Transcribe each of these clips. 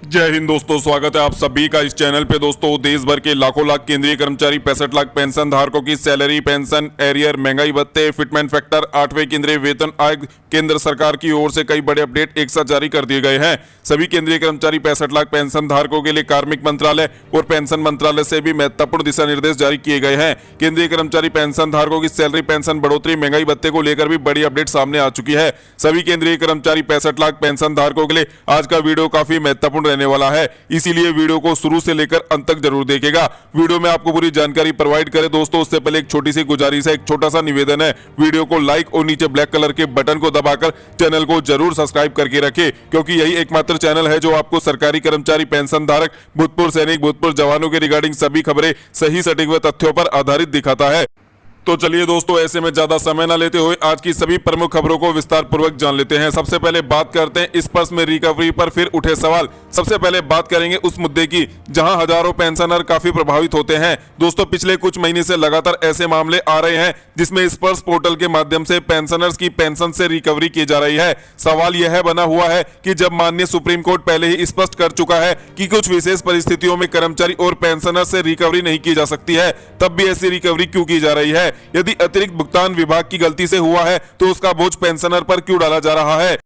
जय हिंद दोस्तों, स्वागत है आप सभी का इस चैनल पे। दोस्तों, देश भर के लाखों लाख केंद्रीय कर्मचारी, 65 लाख पेंशन धारकों की सैलरी, पेंशन, एरियर, महंगाई भत्ते, फिटमेंट फैक्टर, 8वें केंद्रीय वेतन आयोग, केंद्र सरकार की ओर से कई बड़े अपडेट एक साथ जारी कर दिए गए हैं। सभी केंद्रीय कर्मचारी, 65 लाख पेंशन धारकों के लिए कार्मिक मंत्रालय और पेंशन मंत्रालय से भी महत्वपूर्ण दिशा निर्देश जारी किए गए हैं। केंद्रीय कर्मचारी पेंशन धारकों की सैलरी, पेंशन बढ़ोतरी, महंगाई भत्ते को लेकर भी बड़ी अपडेट सामने आ चुकी है। सभी केंद्रीय कर्मचारी, 65 लाख पेंशन धारकों के लिए आज का वीडियो काफी महत्वपूर्ण रहने वाला है, इसीलिए वीडियो को शुरू से लेकर अंत तक जरूर देखिएगा। वीडियो में आपको पूरी जानकारी प्रोवाइड करें। दोस्तों, उससे पहले एक छोटी सी गुजारिश है, एक छोटा सा निवेदन है। वीडियो को लाइक और नीचे ब्लैक कलर के बटन को दबाकर चैनल को जरूर सब्सक्राइब करके रखें, क्योंकि यही एकमात्र चैनल है जो आपको सरकारी कर्मचारी, पेंशन धारक, भूतपूर्व सैनिक, भूतपूर्व जवानों के रिगार्डिंग सभी खबरें सही, सटीक व तथ्यों पर आधारित दिखाता है। तो चलिए दोस्तों, ऐसे में ज्यादा समय न लेते हुए आज की सभी प्रमुख खबरों को विस्तार पूर्वक जान लेते हैं। सबसे पहले बात करते हैं स्पर्श में रिकवरी पर फिर उठे सवाल। सबसे पहले बात करेंगे उस मुद्दे की जहां हजारों पेंशनर काफी प्रभावित होते हैं। दोस्तों, पिछले कुछ महीने से लगातार ऐसे मामले आ रहे हैं जिसमें स्पर्श पोर्टल के माध्यम से पेंशनर्स की पेंशन से रिकवरी की जा रही है। सवाल यह बना हुआ है कि जब माननीय सुप्रीम कोर्ट पहले ही स्पष्ट कर चुका है कि कुछ विशेष परिस्थितियों में कर्मचारी और पेंशनर से रिकवरी नहीं की जा सकती है, तब भी ऐसी रिकवरी क्यों की जा रही है? यदि अतिरिक्त भुगतान विभाग की गलती से हुआ है तो उसका बोझ पेंशनर पर क्यों डाला जा रहा है?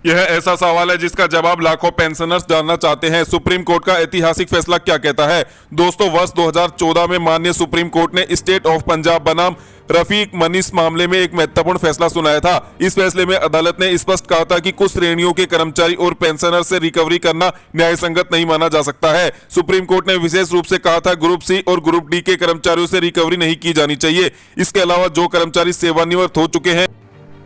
यह ऐसा सवाल है जिसका जवाब लाखों पेंशनर्स जानना चाहते हैं। सुप्रीम कोर्ट का ऐतिहासिक फैसला क्या कहता है? दोस्तों, वर्ष 2014 में माननीय सुप्रीम कोर्ट ने स्टेट ऑफ पंजाब बनाम रफीक मनीष मामले में एक महत्वपूर्ण फैसला सुनाया था। इस फैसले में अदालत ने स्पष्ट कहा था कि कुछ श्रेणियों के कर्मचारी और पेंशनर से रिकवरी करना न्याय संगत नहीं माना जा सकता है। सुप्रीम कोर्ट ने विशेष रूप से कहा था ग्रुप सी और ग्रुप डी के कर्मचारियों से रिकवरी नहीं की जानी चाहिए। इसके अलावा जो कर्मचारी सेवानिवृत्त हो चुके हैं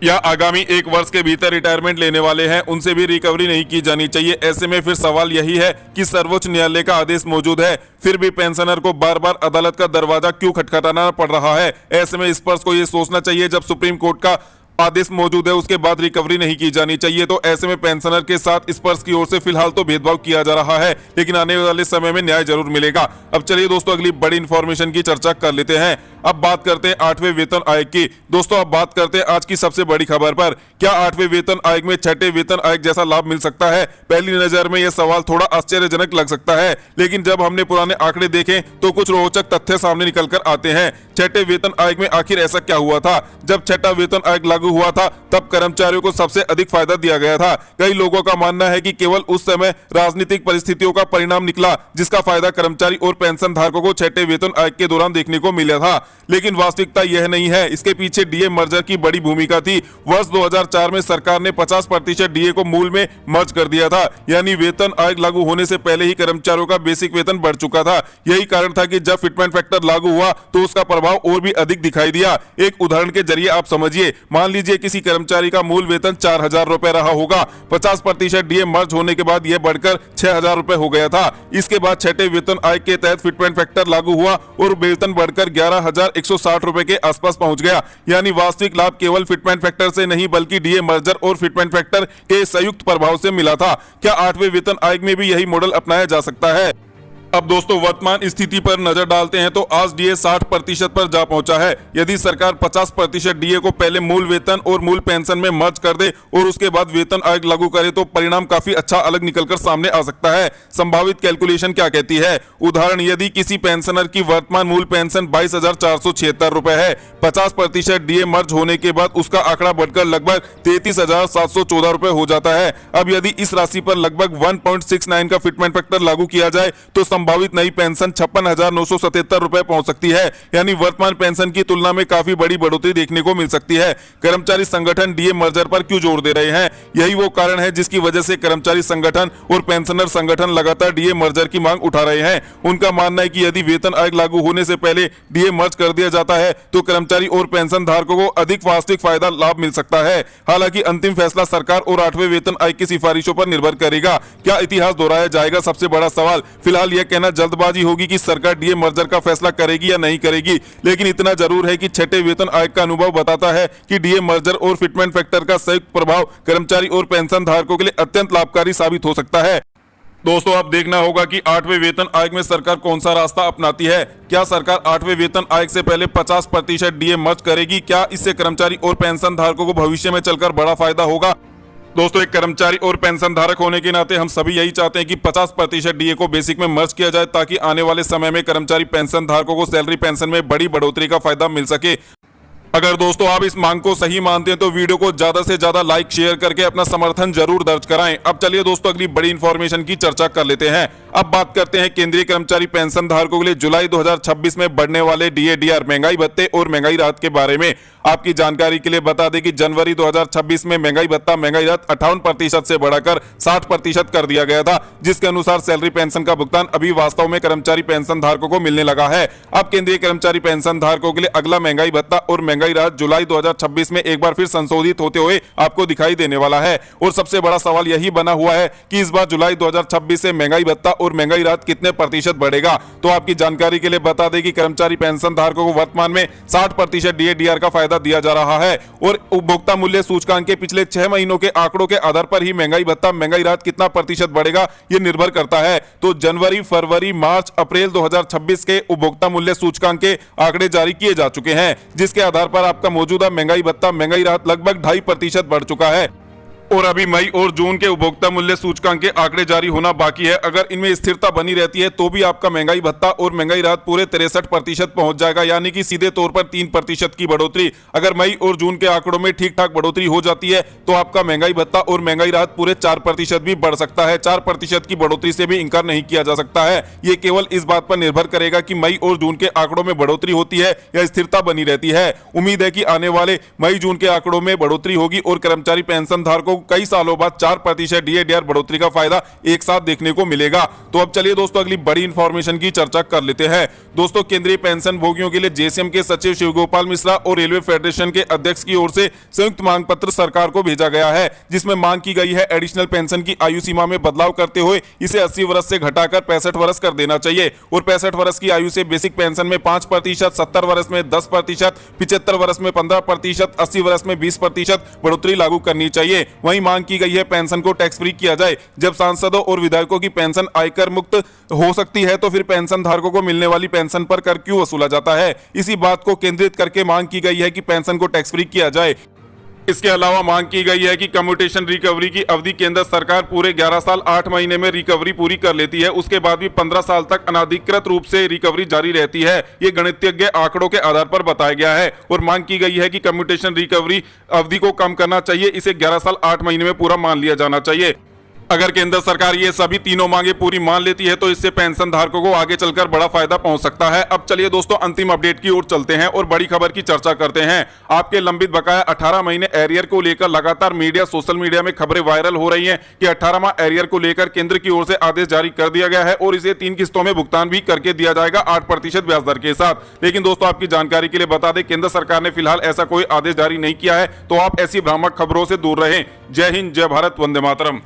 या आगामी 1 वर्ष के भीतर रिटायरमेंट लेने वाले हैं, उनसे भी रिकवरी नहीं की जानी चाहिए। ऐसे में फिर सवाल यही है कि सर्वोच्च न्यायालय का आदेश मौजूद है, फिर भी पेंशनर को बार बार अदालत का दरवाजा क्यों खटखटाना पड़ रहा है? ऐसे में स्पर्श को यह सोचना चाहिए, जब सुप्रीम कोर्ट का आदेश मौजूद है उसके बाद रिकवरी नहीं की जानी चाहिए। तो ऐसे में पेंशनर के साथ स्पर्श की ओर से फिलहाल तो भेदभाव किया जा रहा है, लेकिन आने वाले समय में न्याय जरूर मिलेगा। अब चलिए दोस्तों, अगली बड़ी इंफॉर्मेशन की चर्चा कर लेते हैं। अब बात करते हैं 8वें वेतन आयोग की। दोस्तों, अब बात करते हैं आज की सबसे बड़ी खबर पर। क्या 8वें वेतन आयोग में 6ठे वेतन आयोग जैसा लाभ मिल सकता है? पहली नजर में यह सवाल थोड़ा आश्चर्यजनक लग सकता है, लेकिन जब हमने पुराने आंकड़े देखें तो कुछ रोचक तथ्य सामने निकल कर आते हैं। 6ठे वेतन आयोग में आखिर ऐसा क्या हुआ था? जब 6ठा वेतन आयोग लागू हुआ था तब कर्मचारियों को सबसे अधिक फायदा दिया गया था। कई लोगों का मानना है कि केवल उस समय राजनीतिक परिस्थितियों का परिणाम निकला जिसका फायदा कर्मचारी और पेंशन धारकों को 6ठे वेतन आयोग के दौरान देखने को मिला था, लेकिन वास्तविकता यह नहीं है। इसके पीछे डीए मर्जर की बड़ी भूमिका थी। वर्ष 2004 में सरकार ने 50% डीए को मूल में मर्ज कर दिया था, यानी वेतन आयोग लागू होने से पहले ही कर्मचारियों का बेसिक वेतन बढ़ चुका था। यही कारण था कि जब फिटमेंट फैक्टर लागू हुआ तो उसका प्रभाव और भी अधिक दिखाई दिया। एक उदाहरण के जरिए आप समझिए, मान लीजिए किसी कर्मचारी का मूल वेतन 4000 रुपए रहा होगा। 50% डीए मर्ज होने के बाद यह बढ़कर 6000 रुपए हो गया था। इसके बाद 6ठे वेतन आयोग के तहत फिटमेंट फैक्टर लागू हुआ और वेतन बढ़कर 11160 रुपए के आसपास पहुंच गया। यानी वास्तविक लाभ केवल फिटमेंट फैक्टर से नहीं बल्कि डीए मर्जर और फिटमेंट फैक्टर के संयुक्त प्रभाव से मिला था। क्या 8वें वेतन आयोग में भी यही मॉडल अपनाया जा सकता है? अब दोस्तों, वर्तमान स्थिति पर नजर डालते हैं तो आज डीए 60% पर जा पहुंचा है। यदि सरकार 50% डीए को पहले मूल वेतन और मूल पेंशन में मर्ज कर दे और उसके बाद वेतन आयोग लागू करे तो परिणाम काफी अच्छा अलग निकलकर सामने आ सकता है। संभावित कैलकुलेशन क्या कहती है? उदाहरण, यदि किसी पेंशनर की वर्तमान मूल पेंशन 22,476 रुपए है, 50% डीए मर्ज होने के बाद उसका आंकड़ा बढ़कर लगभग 33,714 रुपए हो जाता है। अब यदि इस राशि पर लगभग 1.69 का फिटमेंट फैक्टर लागू किया जाए तो संभावित नई पेंशन 56,977 रुपए पहुंच सकती है, यानी वर्तमान पेंशन की तुलना में काफी बड़ी बढ़ोतरी देखने को मिल सकती है। कर्मचारी संगठन डीए मर्जर पर क्यों जोर दे रहे हैं? यही वो कारण है जिसकी वजह से कर्मचारी संगठन और पेंशनर संगठन लगातार डीए मर्जर की मांग उठा रहे हैं। उनका मानना है कि यदि वेतन आयोग लागू होने से पहले डीए मर्ज कर दिया जाता है तो कर्मचारी और पेंशन धारकों को अधिक वास्तविक फायदा लाभ मिल सकता है। हालांकि अंतिम फैसला सरकार और 8वें वेतन आयोग की सिफारिशों पर निर्भर करेगा। क्या इतिहास दोहराया जाएगा? सबसे बड़ा सवाल। फिलहाल यह कहना जल्दबाजी होगी कि सरकार डीए मर्जर का फैसला करेगी या नहीं करेगी, लेकिन इतना जरूर है कि 6ठे वेतन आयोग का अनुभव बताता है कि डीए मर्जर और फिटमेंट फैक्टर का संयुक्त प्रभाव कर्मचारी और पेंशन धारकों के लिए अत्यंत लाभकारी साबित हो सकता है। दोस्तों, अब देखना होगा कि 8वें वेतन आयोग में सरकार कौन सा रास्ता अपनाती है। क्या सरकार 8वें वेतन आयोग से पहले 50% डीए मर्ज करेगी? क्या इससे कर्मचारी और पेंशन धारकों को भविष्य में चलकर बड़ा फायदा होगा? दोस्तों, एक कर्मचारी और पेंशन धारक होने के नाते हम सभी यही चाहते हैं कि 50% डीए को बेसिक में मर्ज किया जाए, ताकि आने वाले समय में कर्मचारी पेंशन धारकों को सैलरी पेंशन में बड़ी बढ़ोतरी का फायदा मिल सके। अगर दोस्तों आप इस मांग को सही मानते हैं तो वीडियो को ज्यादा से ज्यादा लाइक शेयर करके अपना समर्थन जरूर दर्ज कराएं। अब चलिए दोस्तों अगली बड़ी इंफॉर्मेशन की चर्चा कर लेते हैं। अब बात करते हैं केंद्रीय कर्मचारी पेंशन धारकों के लिए जुलाई 2026 में बढ़ने वाले डीए-डीआर महंगाई भत्ते और महंगाई राहत के बारे में। आपकी जानकारी के लिए बता दें कि जनवरी 2026 में महंगाई भत्ता महंगाई राहत 58% से बढ़ाकर 60% कर दिया गया था, जिसके अनुसार सैलरी पेंशन का भुगतान अभी वास्तव में कर्मचारी पेंशन धारकों को मिलने लगा है। अब केंद्रीय कर्मचारी पेंशन धारकों के लिए अगला महंगाई भत्ता और महंगाई राहत जुलाई 2026 में एक बार फिर संशोधित होते हुए आपको दिखाई देने वाला है। और सबसे बड़ा सवाल यही बना हुआ है कि इस बार जुलाई 2026 से महंगाई भत्ता और महंगाई राहत कितने प्रतिशत बढ़ेगा। तो आपकी जानकारी के लिए बता दें कि कर्मचारी पेंशन धारकों को वर्तमान में 60% डीए-डीआर का फायदा दिया जा रहा है और उपभोक्ता मूल्य सूचकांक के पिछले 6 महीनों के आंकड़ों के आधार पर ही महंगाई भत्ता महंगाई राहत कितना प्रतिशत बढ़ेगा ये निर्भर करता है। तो जनवरी, फरवरी, मार्च, अप्रैल 2026 के उपभोक्ता मूल्य सूचकांक के आंकड़े जारी किए जा चुके हैं, जिसके आधार पर आपका मौजूदा महंगाई भत्ता महंगाई राहत लगभग 2.5% बढ़ चुका है और अभी मई और जून के उपभोक्ता मूल्य सूचकांक के आंकड़े जारी होना बाकी है। अगर इनमें स्थिरता बनी रहती है तो भी आपका महंगाई भत्ता और महंगाई राहत पूरे 63% पहुंच जाएगा, यानी कि सीधे तौर पर 3% की बढ़ोतरी। अगर मई और जून के आंकड़ों में ठीक ठाक बढ़ोतरी हो जाती है तो आपका महंगाई भत्ता और महंगाई राहत पूरे 4% भी बढ़ सकता है। 4% की बढ़ोतरी से भी इंकार नहीं किया जा सकता है। ये केवल इस बात पर निर्भर करेगा कि मई और जून के आंकड़ों में बढ़ोतरी होती है या स्थिरता बनी रहती है। उम्मीद है कि आने वाले मई जून के आंकड़ों में बढ़ोतरी होगी और कर्मचारी पेंशन धारकों को कई सालों बाद 4% डीए-डीआर बढ़ोतरी का फायदा एक साथ देखने को मिलेगा। तो अब चलिए दोस्तों अगली बड़ी इंफॉर्मेशन की चर्चा कर लेते हैं। दोस्तों, केंद्रीय पेंशन भोगियों के लिए जेसीएम के सचिव शिवगोपाल मिश्रा और रेलवे फेडरेशन के अध्यक्ष की ओर से संयुक्त मांग पत्र सरकार को भेजा गया है, जिसमें मांग की गई है एडिशनल पेंशन की आयु सीमा में बदलाव करते हुए इसे 80 वर्ष से घटाकर 65 वर्ष कर देना चाहिए और 65 वर्ष की आयु से बेसिक पेंशन में 5%, 70 वर्ष में 10%, 75 वर्ष में 15%, 80 वर्ष में 20% बढ़ोतरी लागू करनी चाहिए। वहीं मांग की गई है पेंशन को टैक्स फ्री किया जाए। जब सांसदों और विधायकों की पेंशन आयकर मुक्त हो सकती है तो फिर पेंशन धारकों को मिलने वाली पेंशन पर कर क्यों वसूला जाता है। इसी बात को केंद्रित करके मांग की गई है कि पेंशन को टैक्स फ्री किया जाए। इसके अलावा मांग की गई है कि कम्यूटेशन रिकवरी की अवधि केंद्र सरकार पूरे 11 साल 8 महीने में रिकवरी पूरी कर लेती है, उसके बाद भी 15 साल तक अनाधिकृत रूप से रिकवरी जारी रहती है। ये गणितज्ञ आंकड़ों के आधार पर बताया गया है और मांग की गई है कि कम्यूटेशन रिकवरी अवधि को कम करना चाहिए, इसे 11 साल 8 महीने में पूरा मान लिया जाना चाहिए। अगर केंद्र सरकार ये सभी तीनों मांगे पूरी मान लेती है तो इससे पेंशन धारकों को आगे चलकर बड़ा फायदा पहुंच सकता है। अब चलिए दोस्तों अंतिम अपडेट की ओर चलते हैं और बड़ी खबर की चर्चा करते हैं। आपके लंबित बकाया 18 महीने एरियर को लेकर लगातार सोशल मीडिया में खबरें वायरल हो रही हैं कि 18वां एरियर को लेकर केंद्र की ओर से आदेश जारी कर दिया गया है और इसे 3 किस्तों में भुगतान भी करके दिया जाएगा 8% ब्याज दर के साथ। लेकिन दोस्तों आपकी जानकारी के लिए बता दें, केंद्र सरकार ने फिलहाल ऐसा कोई आदेश जारी नहीं किया है, तो आप ऐसी भ्रामक खबरों से दूर रहें। जय हिंद, जय भारत, वंदे मातरम।